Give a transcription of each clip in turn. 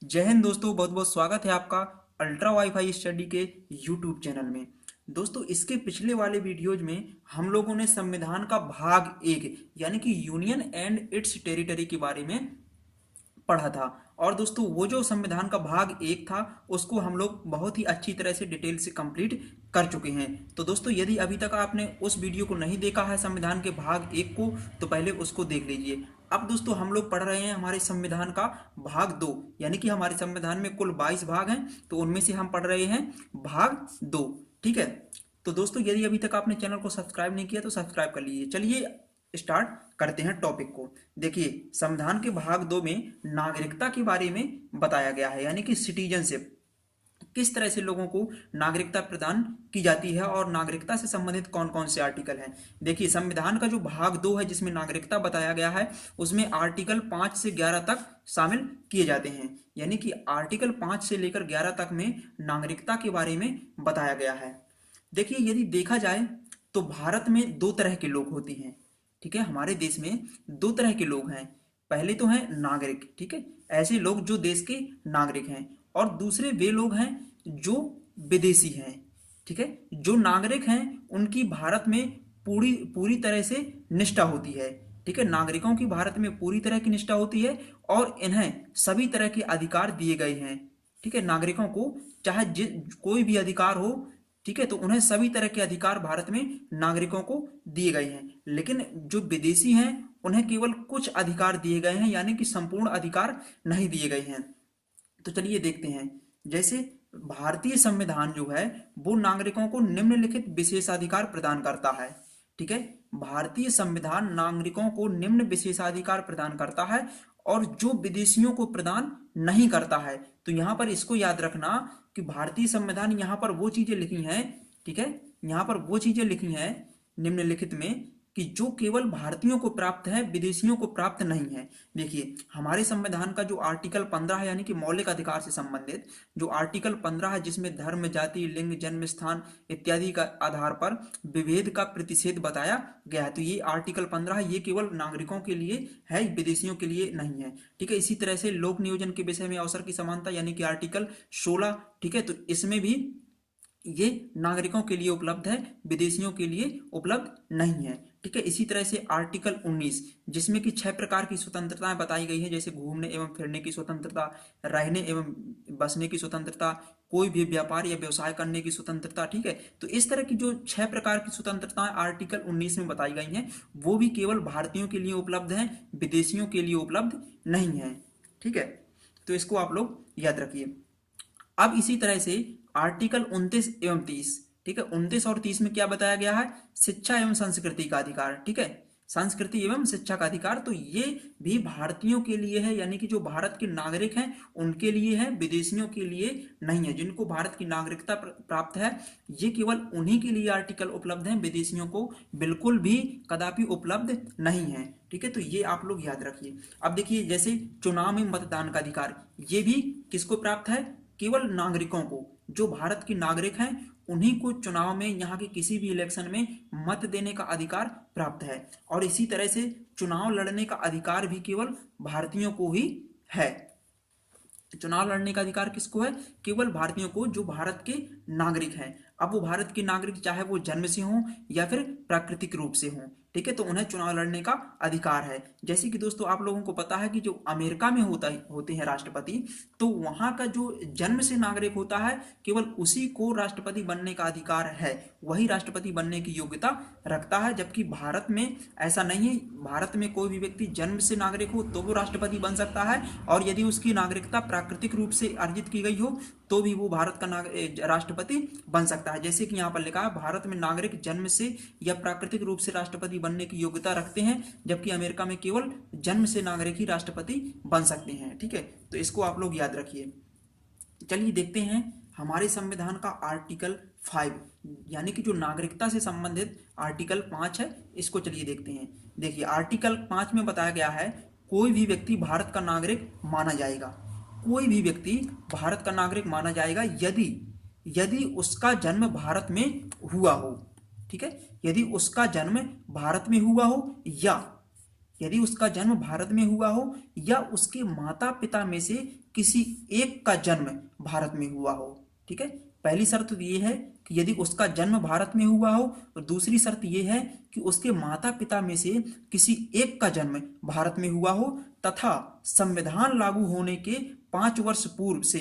जय हिंद दोस्तों, बहुत बहुत स्वागत है आपका अल्ट्रा वाईफाई स्टडी के यूट्यूब चैनल में। दोस्तों, इसके पिछले वाले वीडियोज में हम लोगों ने संविधान का भाग एक यानी कि यूनियन एंड इट्स टेरिटरी के बारे में पढ़ा था। और दोस्तों, वो जो संविधान का भाग एक था उसको हम लोग बहुत ही अच्छी तरह से डिटेल से कंप्लीट कर चुके हैं। तो दोस्तों, यदि अभी तक आपने उस वीडियो को नहीं देखा है संविधान के भाग एक को, तो पहले उसको देख लीजिए। अब दोस्तों, हम लोग पढ़ रहे हैं हमारे संविधान का भाग दो, यानी कि हमारे संविधान में कुल 22 भाग हैं, तो उनमें से हम पढ़ रहे हैं भाग दो। ठीक है। तो दोस्तों, यदि अभी तक आपने चैनल को सब्सक्राइब नहीं किया तो सब्सक्राइब कर लीजिए। चलिए स्टार्ट करते हैं टॉपिक को। देखिए, संविधान के भाग दो में नागरिकता के बारे में बताया गया है, यानी कि सिटीजनशिप, किस तरह से लोगों को नागरिकता प्रदान की जाती है और नागरिकता से संबंधित कौन कौन से आर्टिकल हैं। देखिए, संविधान का जो भाग दो है जिसमें नागरिकता बताया गया है, उसमें आर्टिकल 5 से 11 तक शामिल किए जाते हैं। यानी कि आर्टिकल 5 से लेकर 11 तक में नागरिकता के बारे में बताया गया है। देखिए, यदि देखा जाए तो भारत में दो तरह के लोग होते हैं। ठीक है, हमारे देश में दो तरह के लोग हैं। पहले तो हैं नागरिक, ठीक है, ऐसे लोग जो देश के नागरिक हैं। और दूसरे वे लोग हैं जो विदेशी हैं। ठीक है, जो नागरिक हैं उनकी भारत में पूरी पूरी तरह से निष्ठा होती है। ठीक है, नागरिकों की भारत में पूरी तरह की निष्ठा होती है और इन्हें सभी तरह के अधिकार दिए गए हैं। ठीक है, नागरिकों को चाहे कोई भी अधिकार हो, ठीक है, तो उन्हें सभी तरह के अधिकार भारत में नागरिकों को दिए गए हैं। लेकिन जो विदेशी हैं उन्हें केवल कुछ अधिकार दिए गए हैं, यानी कि संपूर्ण अधिकार नहीं दिए गए हैं। तो चलिए देखते हैं। जैसे भारतीय संविधान जो है वो नागरिकों को निम्नलिखित विशेषाधिकार प्रदान करता है। ठीक है, भारतीय संविधान नागरिकों को निम्न विशेषाधिकार प्रदान करता है और जो विदेशियों को प्रदान नहीं करता है। तो यहां पर इसको याद रखना कि भारतीय संविधान यहां पर वो चीजें लिखी हैं, ठीक है, यहां पर वो चीजें लिखी हैं निम्नलिखित में कि जो केवल भारतीयों को प्राप्त है, विदेशियों को प्राप्त नहीं है। देखिए, हमारे संविधान का जो आर्टिकल 15 है, यानी कि मौलिक अधिकार से संबंधित जो आर्टिकल 15 है, जिसमें धर्म, जाति, लिंग, जन्म स्थान इत्यादि का आधार पर विभेद का प्रतिषेध बताया गया है। तो ये आर्टिकल 15 है, ये केवल नागरिकों के लिए है, विदेशियों के लिए नहीं है। ठीक है, इसी तरह से लोक नियोजन के विषय में अवसर की समानता, यानी कि आर्टिकल 16, ठीक है, तो इसमें भी ये नागरिकों के लिए उपलब्ध है, विदेशियों के लिए उपलब्ध नहीं है। ठीक है, इसी तरह से आर्टिकल 19, जिसमें कि 6 प्रकार की स्वतंत्रताएं बताई गई है, जैसे घूमने एवं फिरने की स्वतंत्रता, रहने एवं बसने की स्वतंत्रता, कोई भी व्यापार या व्यवसाय करने की स्वतंत्रता। ठीक है, तो इस तरह की जो 6 प्रकार की स्वतंत्रताएं आर्टिकल 19 में बताई गई हैं, वो भी केवल भारतीयों के लिए उपलब्ध हैं, विदेशियों के लिए उपलब्ध नहीं है। ठीक है, तो इसको आप लोग याद रखिए। अब इसी तरह से आर्टिकल 29 एवं 30, ठीक है, 29 और 30 में क्या बताया गया है? शिक्षा एवं संस्कृति का अधिकार। ठीक है, संस्कृति एवं शिक्षा का अधिकार, तो ये भी भारतीयों के लिए है, यानी कि जो भारत के नागरिक हैं उनके लिए है, विदेशियों के लिए नहीं है। जिनको भारत की नागरिकता प्राप्त है, ये केवल उन्हीं के लिए आर्टिकल उपलब्ध है, विदेशियों को बिल्कुल भी कदापि उपलब्ध नहीं है। ठीक है, तो ये आप लोग याद रखिए। अब देखिए, जैसे चुनाव में मतदान का अधिकार, ये भी किसको प्राप्त है? केवल नागरिकों को, जो भारत के नागरिक हैं उन्हीं को चुनाव में, यहाँ के किसी भी इलेक्शन में मत देने का अधिकार प्राप्त है। और इसी तरह से चुनाव लड़ने का अधिकार भी केवल भारतीयों को ही है। चुनाव लड़ने का अधिकार किसको है? केवल भारतीयों को, जो भारत के नागरिक हैं। अब वो भारत के नागरिक चाहे वो जन्म से हों या फिर प्राकृतिक रूप से हों, ठीक है, तो उन्हें चुनाव लड़ने का अधिकार है। जैसे कि दोस्तों, आप लोगों को पता है कि जो अमेरिका में होते हैं राष्ट्रपति, तो वहां का जो जन्म से नागरिक होता है, केवल उसी को राष्ट्रपति बनने का अधिकार है, वही राष्ट्रपति बनने की योग्यता रखता है। जबकि भारत में ऐसा नहीं है। भारत में कोई भी व्यक्ति जन्म से नागरिक हो तो वो राष्ट्रपति बन सकता है, और यदि उसकी नागरिकता प्राकृतिक रूप से अर्जित की गई हो तो भी वो भारत का राष्ट्रपति बन सकता है। जैसे कि यहाँ पर लिखा है, भारत में नागरिक जन्म से या प्राकृतिक रूप से राष्ट्रपति बनने की योग्यता रखते हैं, जबकि अमेरिका में केवल जन्म से नागरिक ही राष्ट्रपति बन सकते हैं। ठीक है, तो इसको आप लोग याद रखिए। चलिए देखते हैं हमारे संविधान का आर्टिकल 5, यानी कि जो नागरिकता से संबंधित आर्टिकल 5 है, इसको चलिए देखते हैं। देखिए, आर्टिकल 5 में बताया गया है, कोई भी व्यक्ति भारत का नागरिक माना जाएगा। कोई भी व्यक्ति भारत का नागरिक माना जाएगा यदि यदि उसका जन्म भारत में हुआ हो। ठीक है, यदि उसका जन्म भारत में हुआ हो, या यदि उसका जन्म भारत में हुआ हो या उसके माता पिता में से किसी एक का जन्म भारत में हुआ हो। ठीक है, पहली शर्त तो ये है कि यदि उसका जन्म भारत में हुआ हो, और दूसरी शर्त ये है कि उसके माता पिता में से किसी एक का जन्म भारत में हुआ हो तथा संविधान लागू होने के 5 वर्ष पूर्व से,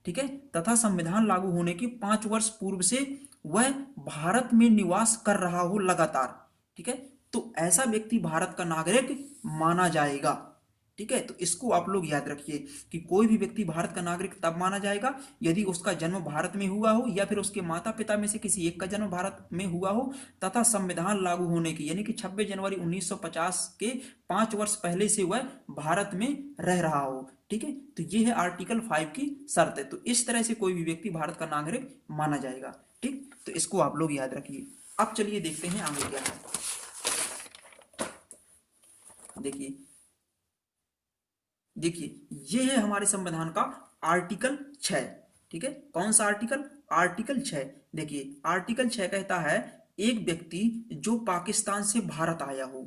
ठीक है, तथा संविधान लागू होने के 5 वर्ष पूर्व से वह भारत में निवास कर रहा हो लगातार। ठीक है, तो ऐसा व्यक्ति भारत का नागरिक माना जाएगा। ठीक है, तो इसको आप लोग याद रखिए कि कोई भी व्यक्ति भारत का नागरिक तब माना जाएगा यदि उसका जन्म भारत में हुआ हो या फिर उसके माता पिता में से किसी एक का जन्म भारत में हुआ हो तथा संविधान लागू होने की यानी कि 26 जनवरी 1950 के 5 वर्ष पहले से वह भारत में रह रहा हो। ठीक है, तो ये है आर्टिकल 5 की शर्त है। तो इस तरह से कोई भी व्यक्ति भारत का नागरिक माना जाएगा। ठीक, तो इसको आप लोग याद रखिए। अब चलिए देखते हैं आगे क्या है। देखिए देखिए ये है हमारे संविधान का आर्टिकल 6। ठीक है, कौन सा आर्टिकल? आर्टिकल 6। देखिए आर्टिकल 6 कहता है एक व्यक्ति जो पाकिस्तान से भारत आया हो।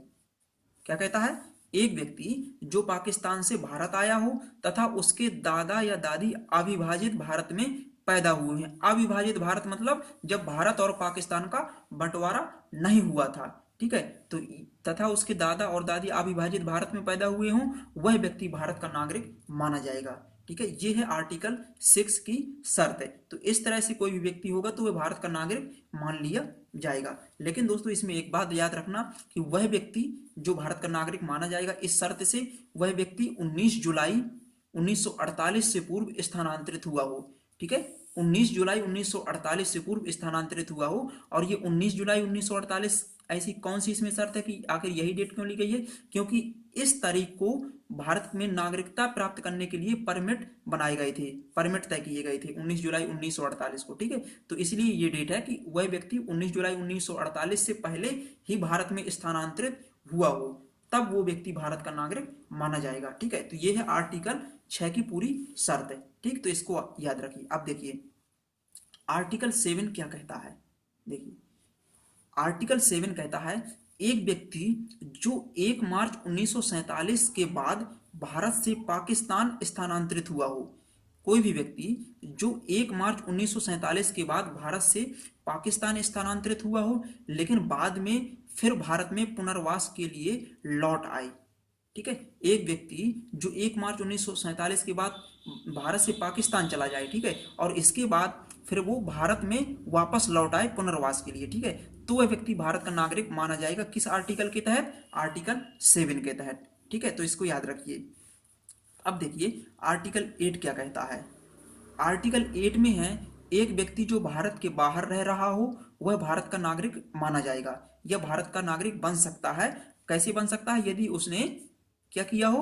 क्या कहता है? एक व्यक्ति जो पाकिस्तान से भारत आया हो तथा उसके दादा या दादी अविभाजित भारत में पैदा हुए हैं। अविभाजित भारत मतलब जब भारत और पाकिस्तान का बंटवारा नहीं हुआ था। ठीक है, तो तथा उसके दादा और दादी अविभाजित भारत में पैदा हुए हों, वह व्यक्ति भारत का नागरिक माना जाएगा। ठीक है, ये है आर्टिकल 6 की शर्त है। तो इस तरह से कोई भी व्यक्ति होगा तो वह भारत का नागरिक मान लिया जाएगा। लेकिन दोस्तों इसमें एक बात याद रखना कि वह व्यक्ति जो भारत का नागरिक माना जाएगा इस शर्त से वह व्यक्ति 19 जुलाई 1948 से पूर्व स्थानांतरित हुआ हो। ठीक है, 19 जुलाई 1948 से पूर्व स्थानांतरित हुआ हो। और ये 19 जुलाई 1948 ऐसी कौन सी इसमें शर्त है कि आखिर यही डेट क्यों ली गई है? क्योंकि इस तारीख को भारत में नागरिकता प्राप्त करने के लिए परमिट बनाए गए थे, परमिट तय किए गए थे 19 जुलाई 1948 को। ठीक है, तो इसलिए ये डेट है कि वह व्यक्ति 19 जुलाई 1948 से पहले ही भारत में स्थानांतरित हुआ हो, तब वो व्यक्ति भारत का नागरिक माना जाएगा। ठीक है, तो ये है आर्टिकल 6 की पूरी शर्त है। ठीक, तो इसको याद रखिए। अब देखिए आर्टिकल 7 क्या कहता है। देखिए आर्टिकल 7 कहता है एक व्यक्ति जो 1 मार्च 1947 के बाद भारत से पाकिस्तान स्थानांतरित हुआ हो। कोई भी व्यक्ति जो 1 मार्च 1947 के बाद भारत से पाकिस्तान स्थानांतरित हुआ हो लेकिन बाद में फिर भारत में पुनर्वास के लिए लौट आए। ठीक है, एक व्यक्ति जो 1 मार्च 1947 के बाद भारत से पाकिस्तान चला जाए, ठीक है, और इसके बाद फिर वो भारत में वापस लौट आए पुनर्वास के लिए। ठीक है, तो वह व्यक्ति भारत का नागरिक माना जाएगा। किस आर्टिकल के तहत? आर्टिकल 7 के तहत। ठीक है, तो इसको याद रखिए। अब देखिए आर्टिकल 8 क्या कहता है। आर्टिकल 8 में है एक व्यक्ति जो भारत के बाहर रह रहा हो वह भारत का नागरिक माना जाएगा या भारत का नागरिक बन सकता है। कैसे बन सकता है? यदि उसने क्या किया हो,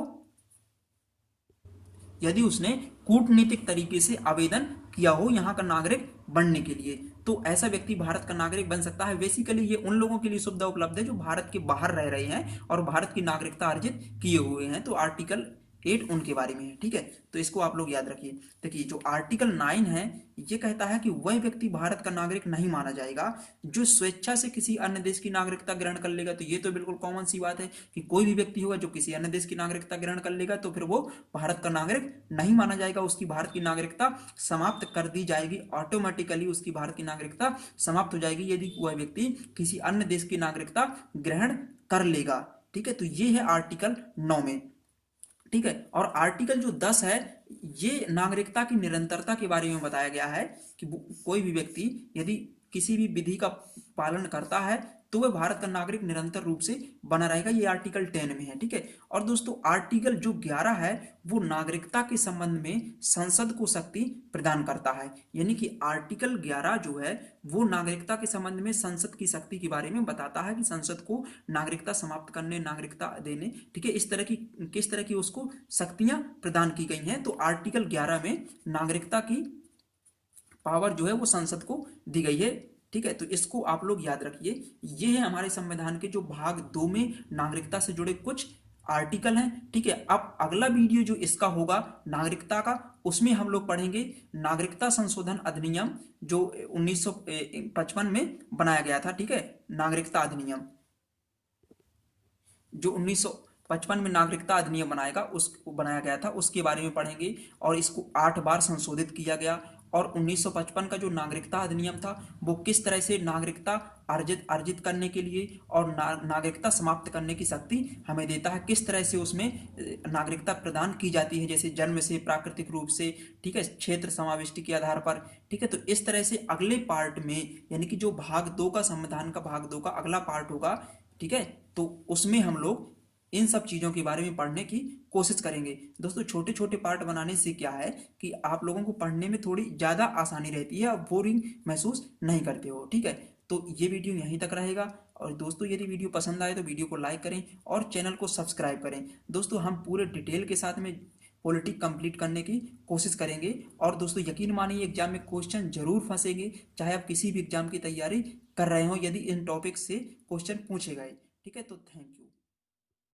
यदि उसने कूटनीतिक तरीके से आवेदन किया हो यहाँ का नागरिक बनने के लिए, तो ऐसा व्यक्ति भारत का नागरिक बन सकता है। बेसिकली ये उन लोगों के लिए सुविधा उपलब्ध है जो भारत के बाहर रह रहे हैं और भारत की नागरिकता अर्जित किए हुए हैं। तो आर्टिकल 8 उनके बारे में है। ठीक है, तो इसको आप लोग याद रखिए। देखिए जो आर्टिकल 9 है ये कहता है कि वह व्यक्ति भारत का नागरिक नहीं माना जाएगा जो स्वेच्छा से किसी अन्य देश की नागरिकता ग्रहण कर लेगा। तो ये तो बिल्कुल कॉमन सी बात है कि कोई भी व्यक्ति होगा जो किसी अन्य देश की नागरिकता ग्रहण कर लेगा तो फिर वो भारत का नागरिक नहीं माना जाएगा। उसकी भारत की नागरिकता समाप्त कर दी जाएगी, ऑटोमेटिकली उसकी भारत की नागरिकता समाप्त हो जाएगी यदि वह व्यक्ति किसी अन्य देश की नागरिकता ग्रहण कर लेगा। ठीक है, तो ये है आर्टिकल 9 में। ठीक है, और आर्टिकल जो 10 है ये नागरिकता की निरंतरता के बारे में बताया गया है कि कोई भी व्यक्ति यदि किसी भी विधि का पालन करता है तो वह भारत का नागरिक निरंतर रूप से बना रहेगा। ये आर्टिकल 10 में है। ठीक है, और दोस्तों आर्टिकल जो 11 है वो नागरिकता के संबंध में संसद को शक्ति प्रदान करता है। यानी कि आर्टिकल 11 जो है वो नागरिकता के संबंध में संसद की शक्ति के बारे में बताता है कि संसद को नागरिकता समाप्त करने, नागरिकता देने, ठीक है, इस तरह की किस तरह की उसको शक्तियां प्रदान की गई हैं। तो आर्टिकल 11 में नागरिकता की पावर जो है वो संसद को दी गई है। ठीक है, तो इसको आप लोग याद रखिए। ये है हमारे संविधान के जो भाग 2 में नागरिकता से जुड़े कुछ आर्टिकल हैं। ठीक है, अब अगला वीडियो जो इसका होगा नागरिकता का, उसमें हम लोग पढ़ेंगे नागरिकता संशोधन अधिनियम जो 1955 में बनाया गया था। ठीक है, नागरिकता अधिनियम जो 1955 में नागरिकता अधिनियम बनाया गया था, उसके बारे में पढ़ेंगे। और इसको 8 बार संशोधित किया गया। और 1955 का जो नागरिकता अधिनियम था वो किस तरह से नागरिकता अर्जित अर्जित करने के लिए और नागरिकता समाप्त करने की शक्ति हमें देता है, किस तरह से उसमें नागरिकता प्रदान की जाती है, जैसे जन्म से, प्राकृतिक रूप से, ठीक है, क्षेत्र समाविष्टि के आधार पर, ठीक है। तो इस तरह से अगले पार्ट में, यानी कि जो भाग 2 का, संविधान का भाग 2 का अगला पार्ट होगा, ठीक है, तो उसमें हम लोग इन सब चीज़ों के बारे में पढ़ने की कोशिश करेंगे। दोस्तों छोटे छोटे पार्ट बनाने से क्या है कि आप लोगों को पढ़ने में थोड़ी ज़्यादा आसानी रहती है और बोरिंग महसूस नहीं करते हो, ठीक है। तो ये वीडियो यहीं तक रहेगा। और दोस्तों यदि वीडियो पसंद आए तो वीडियो को लाइक करें और चैनल को सब्सक्राइब करें। दोस्तों हम पूरे डिटेल के साथ में पॉलिटिक कंप्लीट करने की कोशिश करेंगे। और दोस्तों यकीन मानिए एग्जाम में क्वेश्चन जरूर फंसेंगे, चाहे आप किसी भी एग्जाम की तैयारी कर रहे हो, यदि इन टॉपिक से क्वेश्चन पूछे गए, ठीक है। तो थैंक यू।